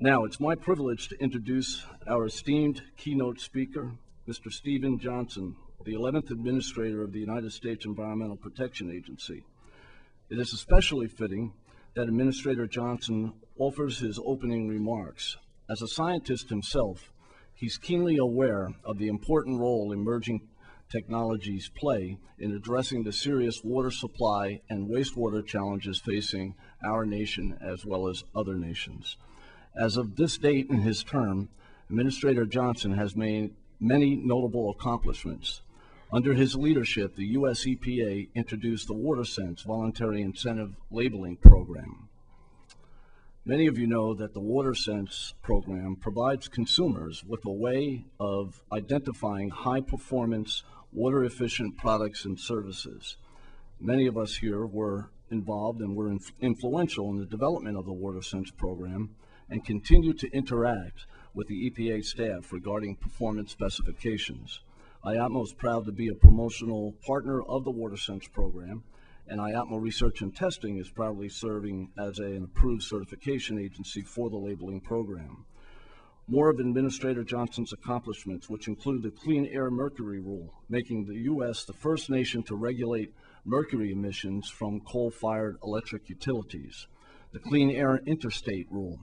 Now, it's my privilege to introduce our esteemed keynote speaker, Mr. Stephen Johnson, the 11th Administrator of the United States Environmental Protection Agency. It is especially fitting that Administrator Johnson offers his opening remarks. As a scientist himself, he's keenly aware of the important role emerging technologies play in addressing the serious water supply and wastewater challenges facing our nation as well as other nations. As of this date in his term, Administrator Johnson has made many notable accomplishments. Under his leadership, the U.S. EPA introduced the WaterSense Voluntary Incentive Labeling Program. Many of you know that the WaterSense program provides consumers with a way of identifying high-performance, water-efficient products and services. Many of us here were involved and were influential in the development of the WaterSense program and continue to interact with the EPA staff regarding performance specifications. IAPMO is proud to be a promotional partner of the WaterSense program, and IAPMO Research and Testing is proudly serving as an approved certification agency for the labeling program. More of Administrator Johnson's accomplishments, which include the Clean Air Mercury Rule, making the U.S. the first nation to regulate mercury emissions from coal-fired electric utilities, the Clean Air Interstate Rule,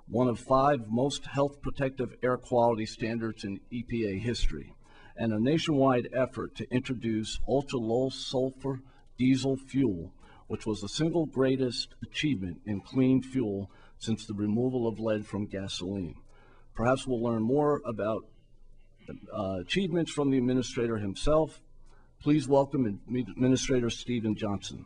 one of 5 most health protective air quality standards in EPA history, and a nationwide effort to introduce ultra-low sulfur diesel fuel, which was the single greatest achievement in clean fuel since the removal of lead from gasoline. Perhaps we'll learn more about achievements from the administrator himself. Please welcome Administrator Stephen Johnson.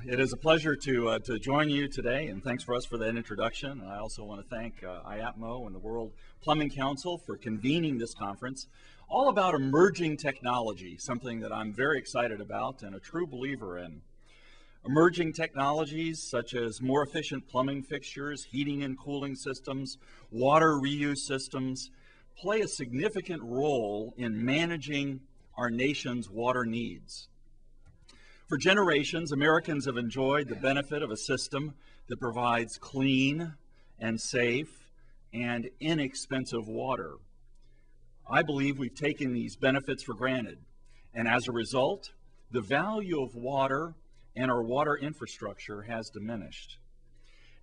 It is a pleasure to join you today, and thanks for that introduction. I also want to thank IAPMO and the World Plumbing Council for convening this conference, all about emerging technology, something that I'm very excited about and a true believer in. Emerging technologies such as more efficient plumbing fixtures, heating and cooling systems, water reuse systems, play a significant role in managing our nation's water needs. For generations, Americans have enjoyed the benefit of a system that provides clean and safe and inexpensive water. I believe we've taken these benefits for granted, and as a result, the value of water and our water infrastructure has diminished.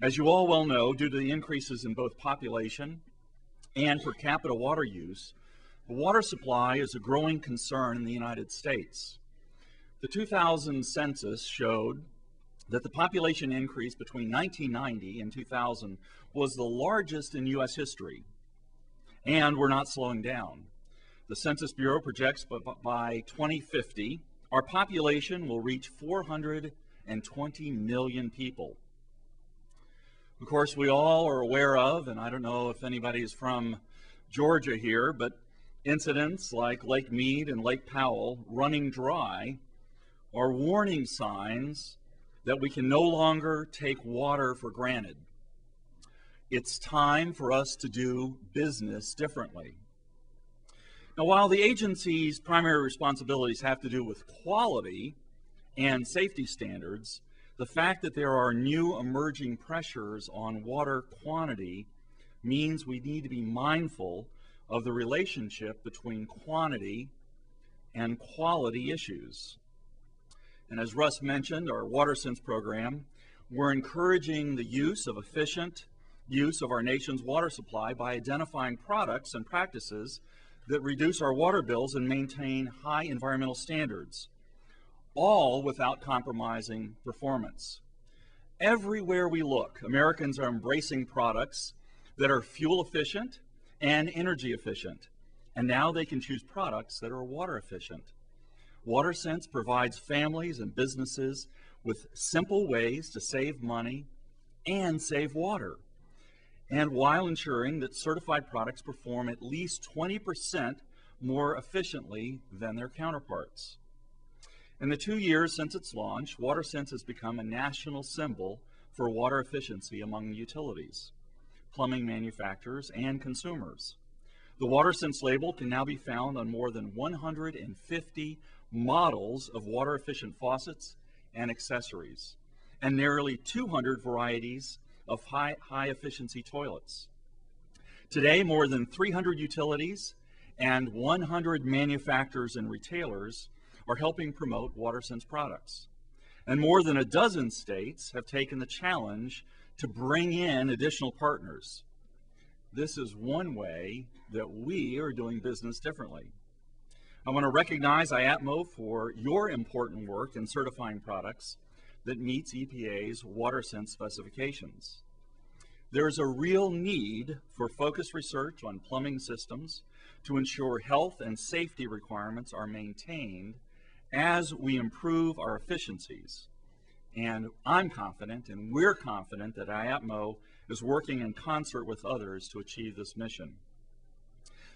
As you all well know, due to the increases in both population and per capita water use, the water supply is a growing concern in the United States. The 2000 census showed that the population increase between 1990 and 2000 was the largest in U.S. history, and we're not slowing down. The Census Bureau projects by 2050, our population will reach 420 million people. Of course, we all are aware of, and I don't know if anybody is from Georgia here, but incidents like Lake Mead and Lake Powell running dry are warning signs that we can no longer take water for granted. It's time for us to do business differently. Now, while the agency's primary responsibilities have to do with quality and safety standards, the fact that there are new emerging pressures on water quantity means we need to be mindful of the relationship between quantity and quality issues. And as Russ mentioned, our WaterSense program, we're encouraging the efficient use of our nation's water supply by identifying products and practices that reduce our water bills and maintain high environmental standards, all without compromising performance. Everywhere we look, Americans are embracing products that are fuel efficient and energy efficient, and now they can choose products that are water efficient. WaterSense provides families and businesses with simple ways to save money and save water, and while ensuring that certified products perform at least 20% more efficiently than their counterparts. In the 2 years since its launch, WaterSense has become a national symbol for water efficiency among utilities, plumbing manufacturers, and consumers. The WaterSense label can now be found on more than 150 models of water-efficient faucets, and accessories, and nearly 200 varieties of high-efficiency toilets. Today, more than 300 utilities and 100 manufacturers and retailers are helping promote WaterSense products. And more than a dozen states have taken the challenge to bring in additional partners. This is one way that we are doing business differently. I want to recognize IAPMO for your important work in certifying products that meets EPA's WaterSense specifications. There's a real need for focused research on plumbing systems to ensure health and safety requirements are maintained as we improve our efficiencies. And I'm confident, and we're confident, that IAPMO is working in concert with others to achieve this mission.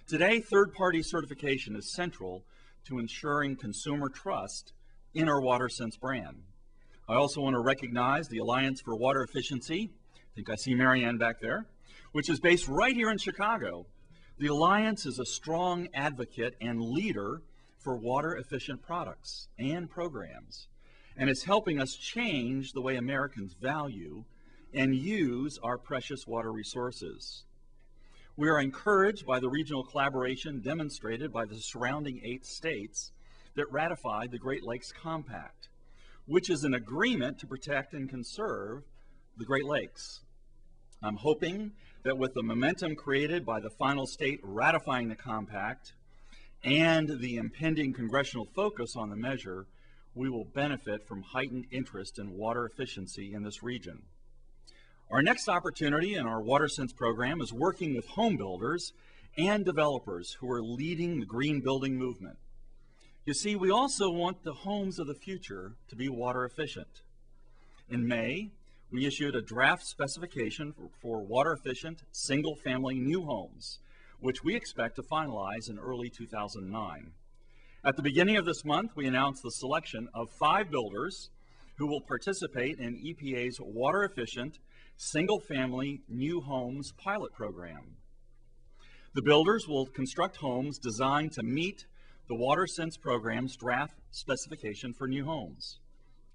Today, third-party certification is central to ensuring consumer trust in our WaterSense brand. I also want to recognize the Alliance for Water Efficiency, I think I see Marianne back there, which is based right here in Chicago. The Alliance is a strong advocate and leader for water-efficient products and programs, and it's helping us change the way Americans value and use our precious water resources. We are encouraged by the regional collaboration demonstrated by the surrounding 8 states that ratified the Great Lakes Compact, which is an agreement to protect and conserve the Great Lakes. I'm hoping that with the momentum created by the final state ratifying the compact and the impending congressional focus on the measure, we will benefit from heightened interest in water efficiency in this region. Our next opportunity in our WaterSense program is working with home builders and developers who are leading the green building movement. You see, we also want the homes of the future to be water efficient. In May, we issued a draft specification for water efficient single-family new homes, which we expect to finalize in early 2009. At the beginning of this month, we announced the selection of 5 builders who will participate in EPA's water efficient single-family new homes pilot program. The builders will construct homes designed to meet the WaterSense program's draft specification for new homes.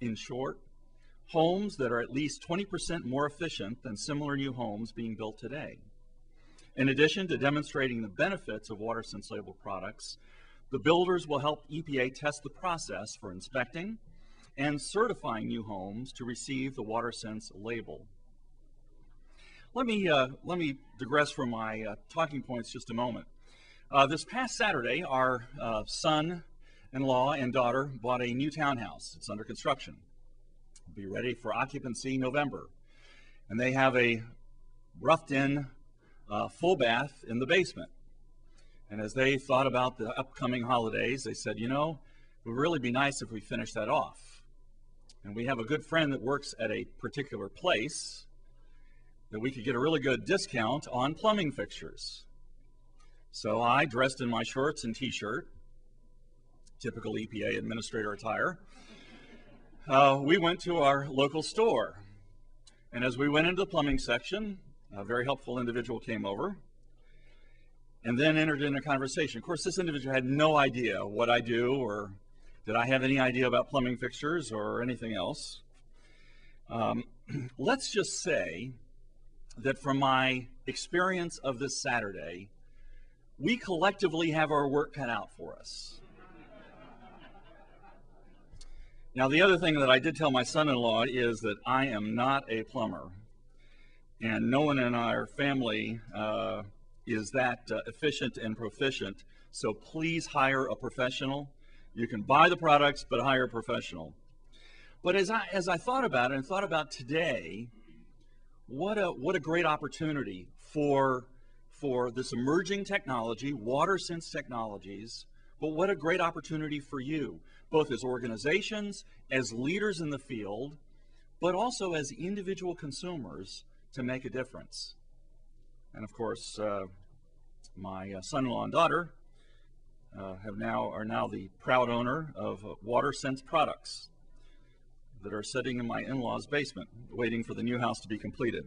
In short, homes that are at least 20% more efficient than similar new homes being built today. In addition to demonstrating the benefits of WaterSense labeled products, the builders will help EPA test the process for inspecting and certifying new homes to receive the WaterSense label. Let me digress from my talking points just a moment. This past Saturday, our son-in-law and daughter bought a new townhouse. It's under construction. It'll be ready for occupancy November. And they have a roughed-in full bath in the basement. And as they thought about the upcoming holidays, they said, you know, it would really be nice if we finished that off. And we have a good friend that works at a particular place that we could get a really good discount on plumbing fixtures. So I, dressed in my shorts and t-shirt, typical EPA administrator attire, we went to our local store. And as we went into the plumbing section, a very helpful individual came over and then entered in a conversation. Of course, this individual had no idea what I do, or did I have any idea about plumbing fixtures or anything else. Let's just say that from my experience of this Saturday, we collectively have our work cut out for us. Now, the other thing that I did tell my son-in-law is that I am not a plumber, and no one in our family is that efficient and proficient, so please hire a professional. You can buy the products, but hire a professional. But as I thought about it and thought about today, what a great opportunity for this emerging technology, WaterSense technologies, but what a great opportunity for you, both as organizations, as leaders in the field, but also as individual consumers to make a difference. And of course, my son-in-law and daughter are now the proud owner of WaterSense products that are sitting in my in-laws' basement, waiting for the new house to be completed.